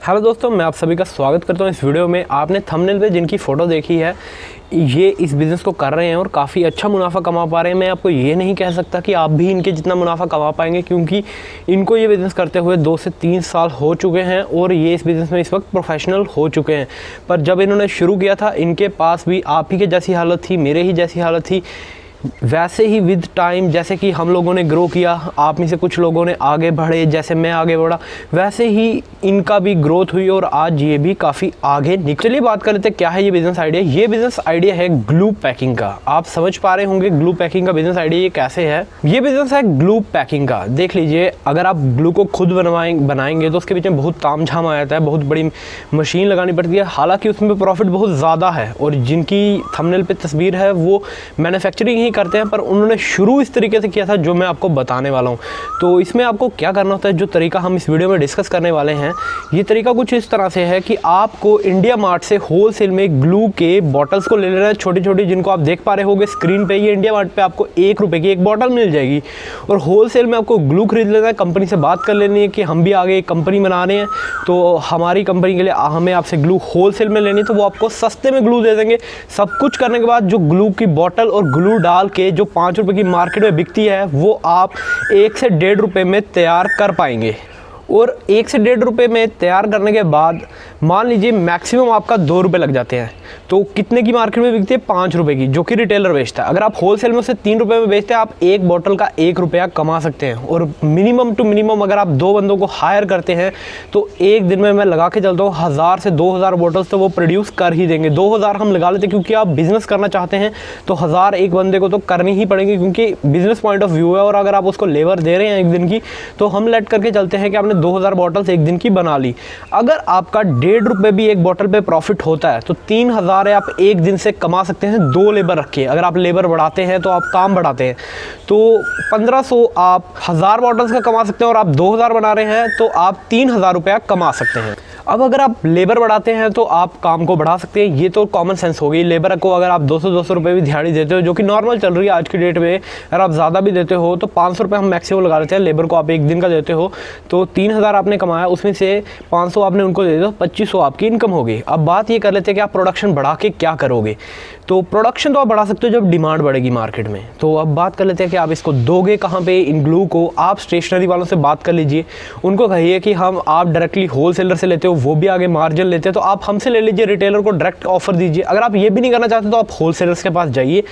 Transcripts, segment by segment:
Hello दोस्तों, मैं आप सभी का स्वागत करता हूं इस वीडियो में। आपने थंबनेल पे जिनकी फ़ोटो देखी है ये इस बिज़नेस को कर रहे हैं और काफ़ी अच्छा मुनाफा कमा पा रहे हैं। मैं आपको ये नहीं कह सकता कि आप भी इनके जितना मुनाफा कमा पाएंगे, क्योंकि इनको ये बिज़नेस करते हुए 2 से 3 साल हो चुके हैं और ये इस बिज़नेस में इस वक्त प्रोफेशनल हो चुके हैं। पर जब इन्होंने शुरू किया था इनके पास भी आप ही के जैसी हालत थी, मेरे ही जैसी हालत थी। वैसे ही विद टाइम जैसे कि हम लोगों ने ग्रो किया, आप में से कुछ लोगों ने आगे बढ़े, जैसे मैं आगे बढ़ा, वैसे ही इनका भी ग्रोथ हुई और आज ये भी काफ़ी आगे निकल। चलिए बात कर लेते हैं क्या है ये बिज़नेस आइडिया। ये बिज़नेस आइडिया है ग्लू पैकिंग का। आप समझ पा रहे होंगे ग्लू पैकिंग का बिज़नेस आइडिया ये कैसे है। ये बिज़नेस है ग्लू पैकिंग का। देख लीजिए, अगर आप ग्लू को खुद बनाएंगे तो उसके पीछे बहुत तामझाम आ जाता है, बहुत बड़ी मशीन लगानी पड़ती है। हालांकि उसमें प्रॉफिट बहुत ज़्यादा है और जिनकी थंबनेल पे तस्वीर है वो मैन्युफैक्चरिंग ही करते हैं, पर उन्होंने शुरू इस तरीके से किया था जो मैं आपको बताने वाला हूं। तो इसमें आपको क्या करना होता है, जो तरीका हम इस वीडियो में डिस्कस करने वाले हैं, ये तरीका कुछ इस तरह से है कि आपको इंडिया मार्ट से होलसेल में ग्लू के बॉटल्स को ले लेना है, छोटी छोटी, जिनको आप देख पा रहे होंगे स्क्रीन पे। ये इंडिया मार्ट पे आपको 1 रुपये की एक बॉटल मिल जाएगी और होलसेल में आपको ग्लू खरीद लेना है। कंपनी से बात कर लेनी है कि हम भी आगे एक कंपनी बना रहे हैं, तो हमारी कंपनी के लिए हमें आपसे ग्लू होलसेल में लेनी है, तो वो आपको सस्ते में ग्लू दे देंगे। सब कुछ करने के बाद जो ग्लू की बॉटल और ग्लू डाल के जो 5 रुपये की मार्केट में बिकती है वो आप 1 से 1.5 रुपये में तैयार कर पाएंगे। और 1 से 1.5 रुपये में तैयार करने के बाद मान लीजिए मैक्सिमम आपका 2 रुपये लग जाते हैं, तो कितने की मार्केट में बिकती है? 5 रुपये की, जो कि रिटेलर बेचता है। अगर आप होलसेल में उसे 3 रुपये में बेचते हैं, आप एक बॉटल का 1 रुपया कमा सकते हैं। और मिनिमम टू मिनिमम अगर आप 2 बंदों को हायर करते हैं तो एक दिन में मैं लगा के चलता हूँ 1000 से 2000 बॉटल्स तो वो प्रोड्यूस कर ही देंगे। 2000 हम लगा लेते हैं क्योंकि आप बिजनेस करना चाहते हैं तो 1000 एक बंदे को तो करनी ही पड़ेगी, क्योंकि बिजनेस पॉइंट ऑफ व्यू है। और अगर आप उसको लेबर दे रहे हैं एक दिन की, तो हम लेट करके चलते हैं कि आपने 2000 बॉटल्स एक दिन की बना ली। अगर आपका 1.5 रुपये भी एक बॉटल पे प्रॉफिट होता है तो 3000 आप एक दिन से कमा सकते हैं 2 लेबर रख के। अगर आप लेबर बढ़ाते हैं तो आप काम बढ़ाते हैं तो 1500 आप 1000 बॉटल्स का कमा सकते हैं, और आप 2000 बना रहे हैं तो आप 3000 रुपया कमा सकते हैं। अब अगर आप लेबर बढ़ाते हैं तो आप काम को बढ़ा सकते हैं। ये तो कॉमन सेंस हो गई। लेबर को अगर आप 200 रुपये भी दिहाड़ी देते हो, जो कि नॉर्मल चल रही है आज की डेट में, अगर आप ज़्यादा भी देते हो तो 500 रुपये हम मैक्सिमम लगा लेते हैं। लेबर को आप एक दिन का देते हो तो 3000 आपने कमाया, उसमें से 500 आपने उनको दे दो, 2500 आपकी इनकम होगी। अब बात ये कर लेते हैं कि आप प्रोडक्शन बढ़ा के क्या करोगे। तो प्रोडक्शन तो आप बढ़ा सकते हो जब डिमांड बढ़ेगी मार्केट में। तो अब बात कर लेते हैं कि आप इसको दोगे कहाँ पे। इन ग्लू को आप स्टेशनरी वालों से बात कर लीजिए, उनको कहिए कि हम आप डायरेक्टली होलसेलर से लेते हो, वो भी आगे मार्जिन लेते हैं, तो आप हमसे ले लीजिए। रिटेलर को डायरेक्ट ऑफर दीजिए। अगर आप ये भी नहीं करना चाहते तो आप होलसेलर्स के पास जाइए,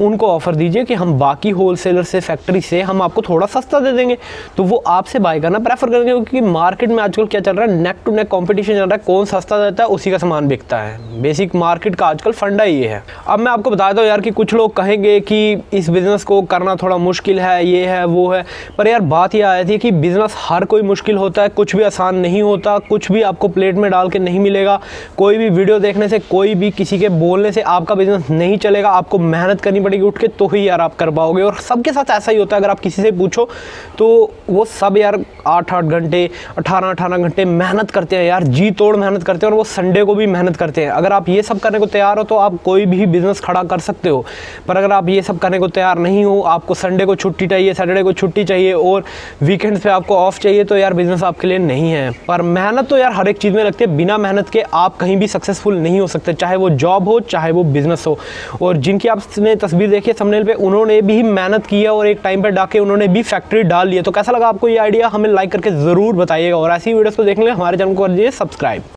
उनको ऑफर दीजिए कि हम बाकी होलसेलर से, फैक्ट्री से हम आपको थोड़ा सस्ता दे देंगे, तो वो आपसे बाय करना प्रेफर करेंगे। क्योंकि मार्केट में आजकल क्या चल रहा है, नेक टू नेक कॉम्पिटिशन चल रहा है, कौन सस्ता देता है उसी का सामान बिकता है। बेसिक मार्केट का आजकल फंडा ये है। अब मैं आपको बता दूं यार कि कुछ लोग कहेंगे कि इस बिज़नेस को करना थोड़ा मुश्किल है, ये है वो है, पर यार बात ये आई थी कि बिज़नेस हर कोई मुश्किल होता है, कुछ भी आसान नहीं होता, कुछ भी आपको प्लेट में डाल के नहीं मिलेगा। कोई भी वीडियो देखने से, कोई भी किसी के बोलने से आपका बिज़नेस नहीं चलेगा। आपको मेहनत करनी पड़ेगी उठ के, तो ही यार आप कर पाओगे। और सबके साथ ऐसा ही होता है। अगर आप किसी से पूछो तो वो सब यार 8-8 घंटे, 18-18 घंटे मेहनत करते हैं यार, जी तोड़ मेहनत करते हैं, और वो संडे को भी मेहनत करते हैं। अगर आप ये सब करने को तैयार हो तो आप कोई भी बिज़नेस खड़ा कर सकते हो। पर अगर आप ये सब करने को तैयार नहीं हो, आपको संडे को छुट्टी चाहिए, सैटरडे को छुट्टी चाहिए और वीकेंड्स पे आपको ऑफ चाहिए, तो यार बिज़नेस आपके लिए नहीं है। पर मेहनत तो यार हर एक चीज़ में लगती है। बिना मेहनत के आप कहीं भी सक्सेसफुल नहीं हो सकते, चाहे वो जॉब हो चाहे वो बिज़नेस हो। और जिनकी आपने तस्वीर देखी है थंबनेल पे, उन्होंने भी मेहनत की है और एक टाइम पर डाके उन्होंने भी फैक्ट्री डाल ली है। तो कैसा लगा आपको ये आइडिया, हमें लाइक करके ज़रूर बताइएगा। और ऐसी वीडियोस को देखने के लिए हमारे चैनल को कर दीजिए सब्सक्राइब।